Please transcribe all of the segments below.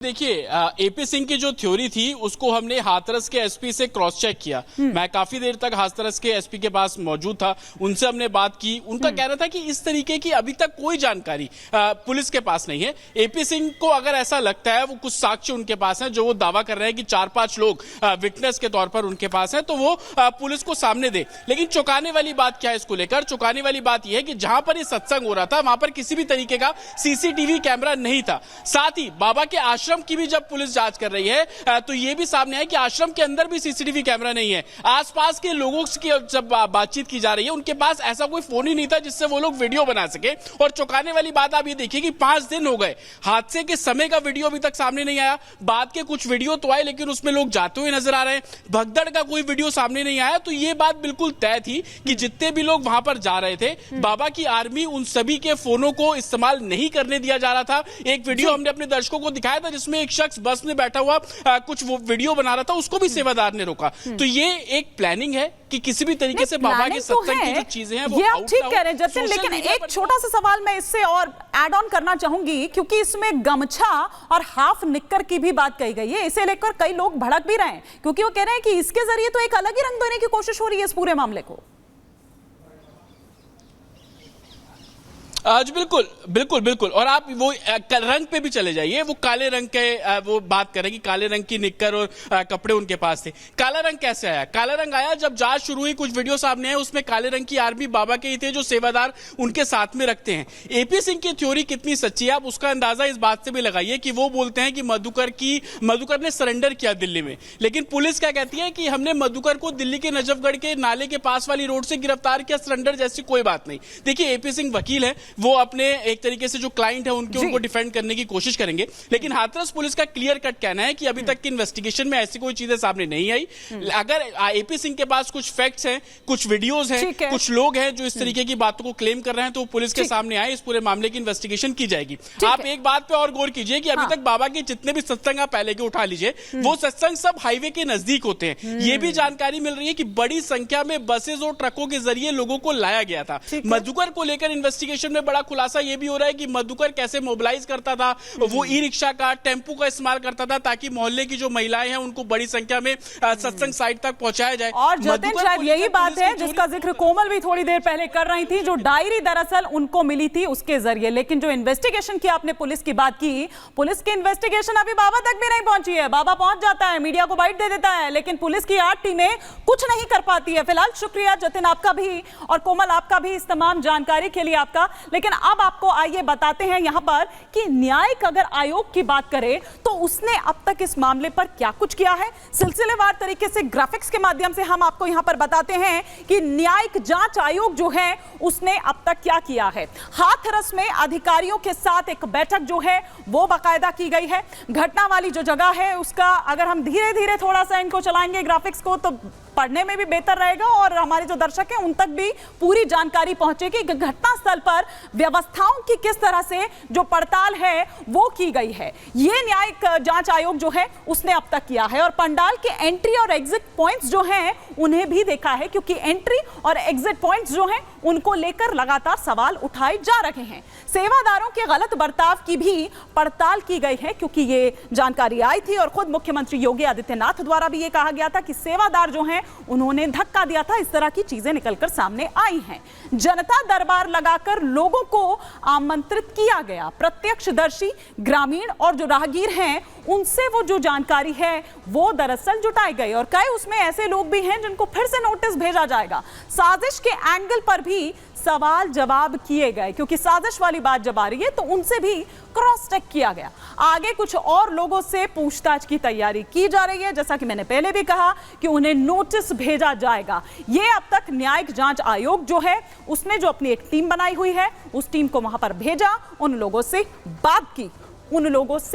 देखिए, एपी सिंह की जो थ्योरी थी उसको हमने हाथरस के एसपी से क्रॉस चेक किया। मैं काफी देर तक हाथरस के एसपी के पास मौजूद था, उनसे हमने बात की। उनका कहना था कि इस तरीके की अभी तक कोई जानकारी पुलिस के पास नहीं है। एपी सिंह को अगर ऐसा लगता है, वो कुछ साक्ष्य उनके पास है जो वो दावा कर रहे हैं कि 4-5 लोग विटनेस के तौर पर उनके पास है, तो वो पुलिस को सामने दे। लेकिन चौंकाने वाली बात क्या है इसको लेकर? चौंकाने वाली बात यह है कि जहां पर ये सत्संग हो रहा था वहां पर किसी भी तरीके का सीसीटीवी कैमरा नहीं था। साथ ही बाबा के आश्रम की भी जब पुलिस जांच कर रही है तो यह भी सामने आया कि आश्रम के अंदर भी सीसीटीवी कैमरा नहीं है। आसपास के लोगों की जब बातचीत की जा रही है, उनके पास ऐसा कोई फोन ही नहीं था जिससे वो लोग वीडियो बना सके। और चौंकाने वाली बात आप ये देखिए कि 5 दिन हो गए, हादसे के समय का वीडियो अभी तक सामने नहीं आया। बाद के कुछ वीडियो तो आए लेकिन उसमें लोग जाते हुए नजर आ रहे हैं, भगदड़ का कोई वीडियो सामने नहीं आया। तो ये बात बिल्कुल तय थी कि जितने भी लोग वहां पर जा रहे थे, बाबा की आर्मी उन सभी के फोनों को इस्तेमाल नहीं करने दिया जा रहा था। एक वीडियो हमने अपने दर्शकों को दिखाया था जिसमें एक शख्स बस में बैठा हुआ कुछ वो वीडियो बना रहा था, उसको भी सेवादार ने रोका। तो ये एक प्लानिंग है कि किसी भी तरीके से बाबा के सत्संग की जो चीजें हैं वो आप ठीक कह रहे हैं जतिन, लेकिन एक छोटा सा सवाल मैं इससे और ऐड ऑन करना चाहूंगी, क्योंकि इसमें गमछा और हाफ निक्कर की भी बात कही गई है। इसे लेकर कई लोग भड़क भी रहे हैं, क्योंकि वो कह रहे हैं कि इसके जरिए तो एक अलग ही रंग देने की कोशिश हो रही है इस पूरे मामले को। आज बिल्कुल बिल्कुल बिल्कुल। और आप वो रंग पे भी चले जाइए, वो काले रंग के वो बात करें कि काले रंग की निक्कर और कपड़े उनके पास थे। काला रंग कैसे आया? काला रंग आया जब जांच शुरू हुई, कुछ वीडियो सामने आए, उसमें काले रंग की आर्मी बाबा के ही थे जो सेवादार उनके साथ में रखते हैं। एपी सिंह की थ्योरी कितनी सच्ची है आप उसका अंदाजा इस बात से भी लगाइए कि वो बोलते हैं कि मधुकर ने सरेंडर किया दिल्ली में, लेकिन पुलिस क्या कहती है कि हमने मधुकर को दिल्ली के नजफगढ़ के नाले के पास वाली रोड से गिरफ्तार किया, सरेंडर जैसी कोई बात नहीं। देखिए, एपी सिंह वकील है, वो अपने एक तरीके से जो क्लाइंट है उनको डिफेंड करने की कोशिश करेंगे, लेकिन हाथरस पुलिस का क्लियर कट कहना है कि अभी तक की इन्वेस्टिगेशन में ऐसी कोई चीजें सामने नहीं आई। अगर एपी सिंह के पास कुछ फैक्ट्स हैं, कुछ वीडियोस हैं, कुछ लोग हैं जो इस तरीके की बातों को क्लेम कर रहे हैं, तो पुलिस के सामने आए, इस पूरे मामले की इन्वेस्टिगेशन की जाएगी। आप एक बात पे और गौर कीजिए कि अभी तक बाबा के जितने भी सत्संग आप पहले के उठा लीजिए, वो सत्संग सब हाईवे के नजदीक होते हैं। ये भी जानकारी मिल रही है कि बड़ी संख्या में बसेस और ट्रकों के जरिए लोगों को लाया गया था। मधुकर को लेकर इन्वेस्टिगेशन में बड़ा खुलासा यह भी हो रहा है कि मधुकर कैसे मोबिलाइज करता था, वो ई रिक्शा का, टेम्पो का इस्तेमाल करता था ताकि मोहल्ले की जो महिलाएं हैं उनको बड़ी संख्या में सत्संग साइट तक पहुंचाया जाए। और जतिन, शायद यही बात है जिसका जिक्र कोमल भी थोड़ी देर पहले कर रही थी, जो डायरी दरअसल उनको मिली थी उसके जरिए। लेकिन जो इन्वेस्टिगेशन की आपने पुलिस की बात की, पुलिस की इन्वेस्टिगेशन अभी बाबा तक भी नहीं पहुंची है। बाबा पहुंच जाता है, मीडिया को बाइट दे देता है, लेकिन पुलिस की 8 टीमें कुछ नहीं कर पाती है। फिलहाल शुक्रिया जतिन आपका भी और कोमल आपका भी इस तमाम जानकारी के लिए आपका। लेकिन अब आपको आइए बताते हैं यहां पर कि न्यायिक अगर आयोग की बात करें तो उसने अब तक इस मामले पर क्या कुछ किया है। सिलसिलेवार तरीके से ग्राफिक्स के माध्यम से हम आपको यहां पर बताते हैं कि न्यायिक जांच आयोग जो है उसने अब तक क्या किया है। हाथरस में अधिकारियों के साथ एक बैठक जो है वो बाकायदा की गई है। घटना वाली जो जगह है उसका अगर हम धीरे धीरे थोड़ा सा इनको चलाएंगे ग्राफिक्स को तो पढ़ने में भी बेहतर रहेगा और हमारे जो दर्शक हैं उन तक भी पूरी जानकारी पहुंचेगी। घटना स्थल पर व्यवस्थाओं की किस तरह से जो पड़ताल है वो की गई है, ये न्यायिक जांच आयोग जो है उसने अब तक किया है। और पंडाल के एंट्री और एग्जिट पॉइंट्स जो हैं उन्हें भी देखा है, क्योंकि एंट्री और एग्जिट पॉइंट्स जो हैं उनको लेकर लगातार सवाल उठाए जा रहे हैं। सेवादारों के गलत बर्ताव की भी पड़ताल की गई है, क्योंकि ये जानकारी आई थी और खुद मुख्यमंत्री योगी आदित्यनाथ द्वारा भी ये कहा गया था कि सेवादार जो हैं उन्होंने धक्का दिया था। इस तरह की चीजें निकलकर सामने आई हैं। जनता दरबार लगाकर लोगों को आमंत्रित किया गया। प्रत्यक्षदर्शी, ग्रामीण और जो राहगीर हैं उनसे वो जो जानकारी है वो दरअसल जुटाई गई और कई उसमें ऐसे लोग भी हैं जिनको फिर से नोटिस भेजा जाएगा। साजिश के एंगल पर भी सवाल जवाब किए गए, क्योंकि साजिश वाली बात जब आ रही है तो उनसे भी क्रॉस चेक किया गया। आगे कुछ और लोगों से पूछताछ की तैयारी की जा रही है, जैसा कि मैंने पहले भी कहा कि उन्हें नोटिस भेजा जाएगा। ये अब तक न्यायिक जांच आयोग जो है उसने जो अपनी एक टीम बनाई हुई है उस टीम को वहां पर भेजा, उन लोगों से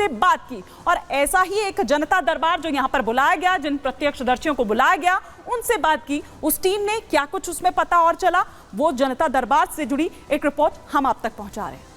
बात की और ऐसा ही एक जनता दरबार जो यहां पर बुलाया गया, जिन प्रत्यक्षदर्शियों को बुलाया गया उनसे बात की। उस टीम ने क्या कुछ उसमें पता और चला, वो जनता दरबार से जुड़ी एक रिपोर्ट हम आप तक पहुंचा रहे हैं।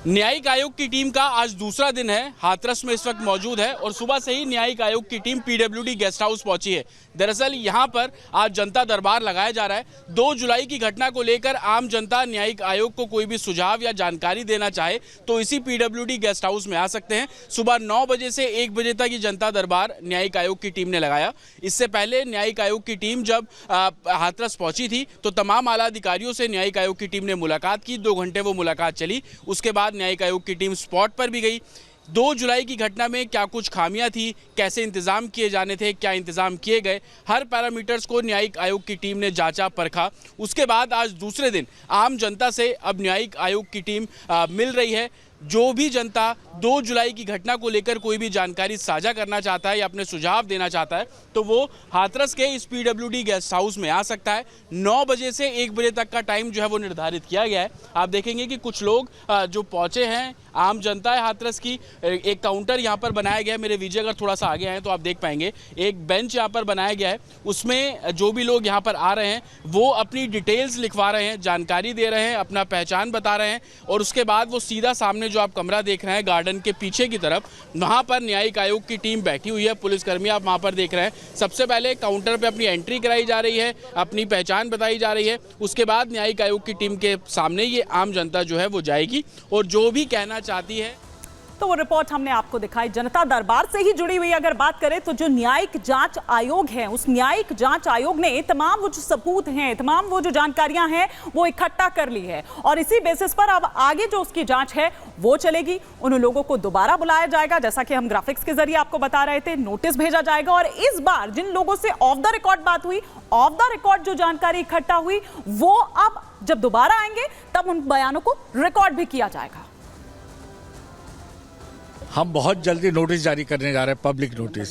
न्यायिक आयोग की टीम का आज दूसरा दिन है, हाथरस में इस वक्त मौजूद है और सुबह से ही न्यायिक आयोग की टीम पीडब्ल्यूडी गेस्ट हाउस पहुंची है। दरअसल यहां पर आज जनता दरबार लगाया जा रहा है। 2 जुलाई की घटना को लेकर आम जनता न्यायिक आयोग को कोई भी सुझाव या जानकारी देना चाहे तो इसी पीडब्ल्यूडी गेस्ट हाउस में आ सकते हैं। सुबह 9 बजे से 1 बजे तक ये जनता दरबार न्यायिक आयोग की टीम ने लगाया। इससे पहले न्यायिक आयोग की टीम जब हाथरस पहुंची थी तो तमाम आला अधिकारियों से न्यायिक आयोग की टीम ने मुलाकात की। 2 घंटे वो मुलाकात चली। उसके बाद न्यायिक आयोग की टीम स्पॉट पर भी गई। 2 जुलाई की घटना में क्या कुछ खामियां थी, कैसे इंतजाम किए जाने थे, क्या इंतजाम किए गए, हर पैरामीटर्स को न्यायिक आयोग की टीम ने जांचा परखा। उसके बाद आज दूसरे दिन आम जनता से अब न्यायिक आयोग की टीम मिल रही है। जो भी जनता 2 जुलाई की घटना को लेकर कोई भी जानकारी साझा करना चाहता है या अपने सुझाव देना चाहता है तो वो हाथरस के इस पीडब्ल्यूडी गेस्ट हाउस में आ सकता है। 9 बजे से 1 बजे तक का टाइम जो है वो निर्धारित किया गया है। आप देखेंगे कि कुछ लोग जो पहुंचे हैं, आम जनता है हाथरस की। एक काउंटर यहाँ पर बनाया गया है। मेरे विजय अगर थोड़ा सा आगे आए तो आप देख पाएंगे एक बेंच यहाँ पर बनाया गया है। उसमें जो भी लोग यहाँ पर आ रहे हैं वो अपनी डिटेल्स लिखवा रहे हैं, जानकारी दे रहे हैं, अपना पहचान बता रहे हैं और उसके बाद वो सीधा सामने जो आप कमरा देख रहे हैं गार्डन के पीछे की तरफ, वहां पर न्यायिक आयोग की टीम बैठी हुई है। पुलिसकर्मी आप वहां पर देख रहे हैं। सबसे पहले काउंटर पे अपनी एंट्री कराई जा रही है, अपनी पहचान बताई जा रही है। उसके बाद न्यायिक आयोग की टीम के सामने ये आम जनता जो है वो जाएगी और जो भी कहना चाहती है। तो वो रिपोर्ट हमने आपको दिखाई। जनता दरबार से ही जुड़ी हुई अगर बात करें तो जो न्यायिक जांच आयोग है, उस न्यायिक जांच आयोग ने तमाम वो जो सबूत हैं, तमाम वो जो जानकारियां हैं वो इकट्ठा कर ली है और इसी बेसिस पर अब आगे जो उसकी जांच है वो चलेगी। उन लोगों को दोबारा बुलाया जाएगा, जैसा कि हम ग्राफिक्स के जरिए आपको बता रहे थे, नोटिस भेजा जाएगा और इस बार जिन लोगों से ऑफ द रिकॉर्ड बात हुई, ऑफ द रिकॉर्ड जो जानकारी इकट्ठा हुई, वो अब जब दोबारा आएंगे तब उन बयानों को रिकॉर्ड भी किया जाएगा। हम बहुत जल्दी नोटिस जारी करने जा रहे हैं, पब्लिक नोटिस,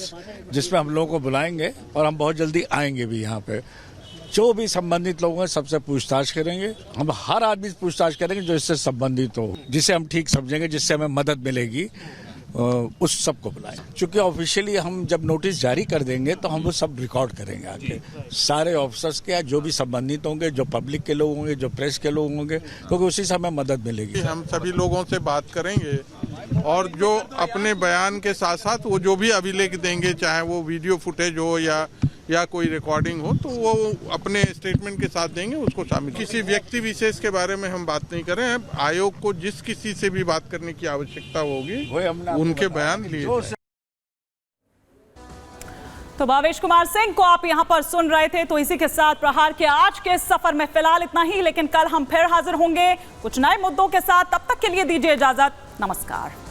जिसमें हम लोगों को बुलाएंगे और हम बहुत जल्दी आएंगे भी यहाँ पे। जो भी संबंधित लोग हैं सबसे पूछताछ करेंगे। हम हर आदमी से पूछताछ करेंगे जो इससे संबंधित हो, जिसे हम ठीक समझेंगे, जिससे हमें मदद मिलेगी, उस सबको बुलाएं। क्योंकि ऑफिशियली हम जब नोटिस जारी कर देंगे तो हम वो सब रिकॉर्ड करेंगे आगे, सारे ऑफिसर्स के, जो भी संबंधित होंगे, जो पब्लिक के लोग होंगे, जो प्रेस के लोग होंगे, क्योंकि उसी से हमें मदद मिलेगी। हम सभी लोगों से बात करेंगे और जो अपने बयान के साथ साथ वो जो भी अभिलेख देंगे, चाहे वो वीडियो फुटेज हो या कोई रिकॉर्डिंग हो, तो वो अपने स्टेटमेंट के साथ देंगे, उसको शामिल। किसी व्यक्ति विशेष के बारे में हम बात नहीं कर रहे हैं। आयोग को जिस किसी से भी बात करने की आवश्यकता होगी उनके बयान लिए। तो भावेश कुमार सिंह को आप यहां पर सुन रहे थे। तो इसी के साथ प्रहार के आज के सफर में फिलहाल इतना ही, लेकिन कल हम फिर हाजिर होंगे कुछ नए मुद्दों के साथ। तब तक के लिए दीजिए इजाजत। नमस्कार।